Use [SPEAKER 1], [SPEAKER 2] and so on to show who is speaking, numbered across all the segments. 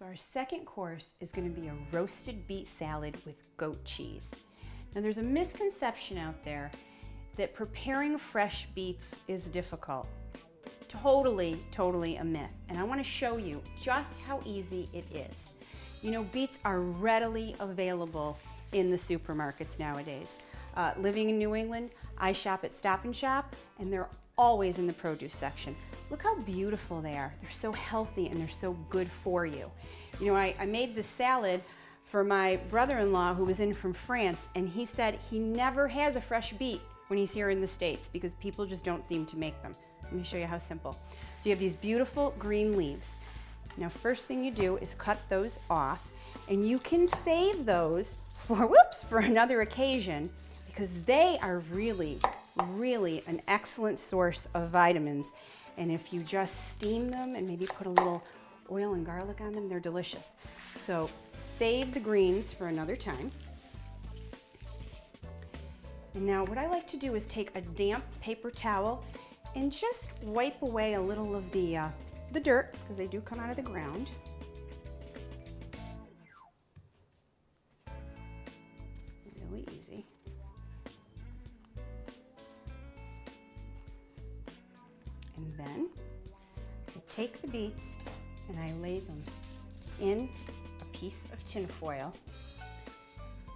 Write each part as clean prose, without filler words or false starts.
[SPEAKER 1] So our second course is going to be a roasted beet salad with goat cheese. Now there's a misconception out there that preparing fresh beets is difficult. Totally a myth. And I want to show you just how easy it is. You know, beets are readily available in the supermarkets nowadays. Living in New England, I shop at Stop and Shop, and they're always in the produce section. Look how beautiful they are. They're so healthy and they're so good for you. You know, I made this salad for my brother-in-law who was in from France, and he said he never has a fresh beet when he's here in the States because people just don't seem to make them. Let me show you how simple. So you have these beautiful green leaves. Now first thing you do is cut those off, and you can save those for another occasion because they are really an excellent source of vitamins. And if you just steam them and maybe put a little oil and garlic on them, they're delicious. So save the greens for another time. And now what I like to do is take a damp paper towel and just wipe away a little of the dirt, because they do come out of the ground. Really easy. And then I take the beets and I lay them in a piece of tin foil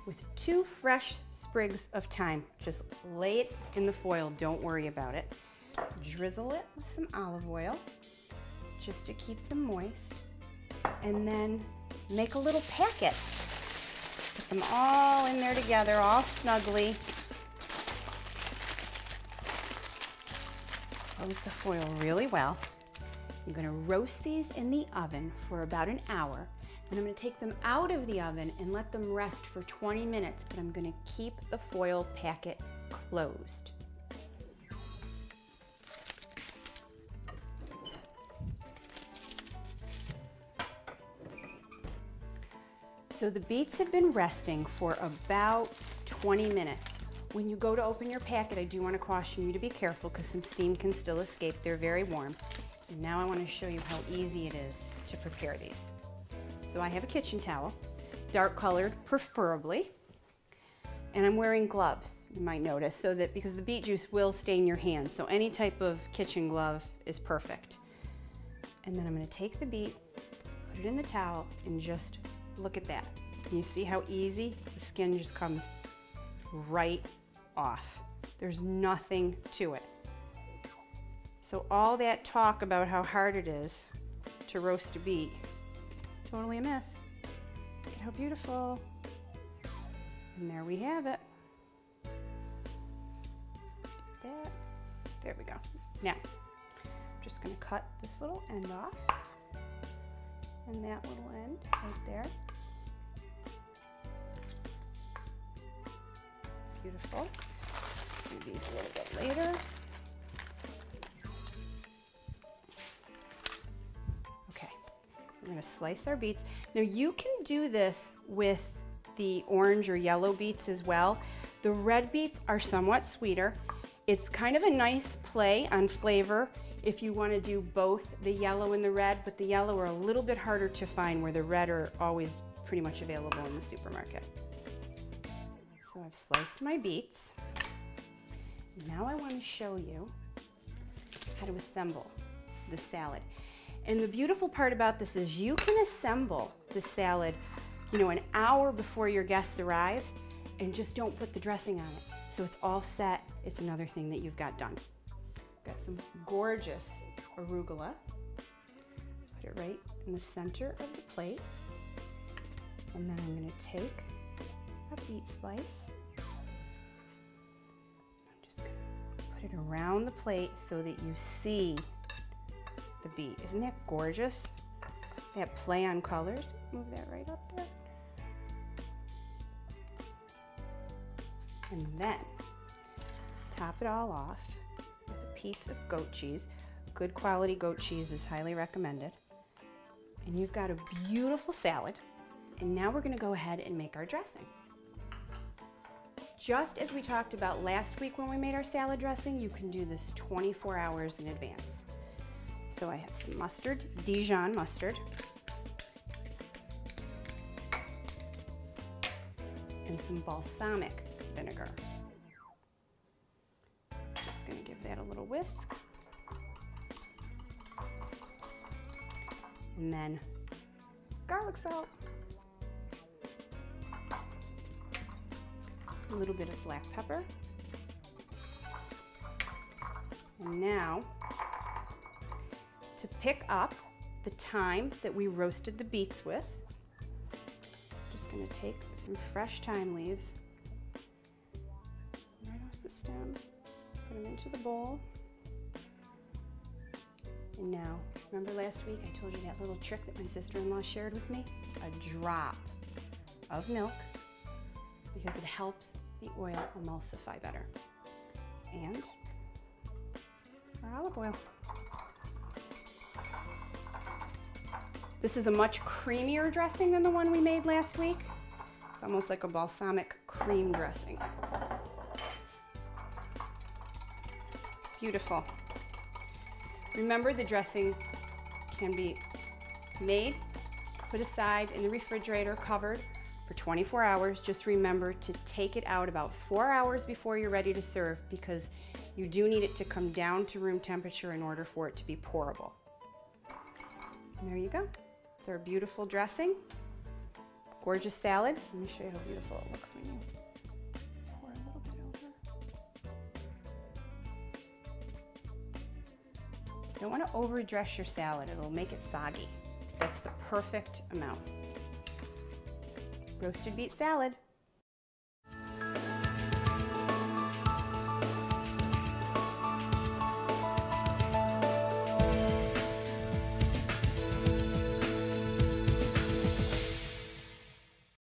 [SPEAKER 1] with 2 fresh sprigs of thyme. Just lay it in the foil, don't worry about it. Drizzle it with some olive oil just to keep them moist, and then make a little packet. Put them all in there together, all snugly. Close the foil really well. I'm going to roast these in the oven for about an hour. Then I'm going to take them out of the oven and let them rest for 20 minutes, but I'm going to keep the foil packet closed. So the beets have been resting for about 20 minutes. When you go to open your packet, I do want to caution you to be careful because some steam can still escape. They're very warm. And now I want to show you how easy it is to prepare these. So I have a kitchen towel, dark colored preferably, and I'm wearing gloves, you might notice, so that because the beet juice will stain your hands, so any type of kitchen glove is perfect. And then I'm going to take the beet, put it in the towel, and just look at that. Can you see how easy? The skin just comes right off. There's nothing to it. So all that talk about how hard it is to roast a beet, totally a myth. Look at how beautiful. And there we have it. That. There we go. Now, I'm just going to cut this little end off. And that little end right there. Beautiful. Do these a little bit later. Okay, so we're going to slice our beets. Now you can do this with the orange or yellow beets as well. The red beets are somewhat sweeter. It's kind of a nice play on flavor if you want to do both the yellow and the red, but the yellow are a little bit harder to find, where the red are always pretty much available in the supermarket. So I've sliced my beets. Now I want to show you how to assemble the salad. And the beautiful part about this is you can assemble the salad, you know, an hour before your guests arrive, and just don't put the dressing on it. So it's all set. It's another thing that you've got done. Got some gorgeous arugula. Put it right in the center of the plate. And then I'm going to take a beet slice. I'm just going to put it around the plate so that you see the beet. Isn't that gorgeous? That play on colors. Move that right up there. And then top it all off with a piece of goat cheese. Good quality goat cheese is highly recommended. And you've got a beautiful salad. And now we're going to go ahead and make our dressing. Just as we talked about last week when we made our salad dressing, you can do this 24 hours in advance. So I have some mustard, Dijon mustard. and some balsamic vinegar. Just going to give that a little whisk. And then garlic salt. A little bit of black pepper. And now, to pick up the thyme that we roasted the beets with, I'm just going to take some fresh thyme leaves right off the stem, put them into the bowl. And now, remember last week I told you that little trick that my sister-in-law shared with me? A drop of milk, because it helps the oil emulsify better. And our olive oil. This is a much creamier dressing than the one we made last week. It's almost like a balsamic cream dressing. Beautiful. Remember, the dressing can be made, put aside in the refrigerator, covered for 24 hours. Just remember to take it out about 4 hours before you're ready to serve, because you do need it to come down to room temperature in order for it to be pourable. And there you go. It's our beautiful dressing. Gorgeous salad. Let me show you how beautiful it looks when you pour a little bit over. You don't want to overdress your salad. It'll make it soggy. That's the perfect amount. Roasted beet salad.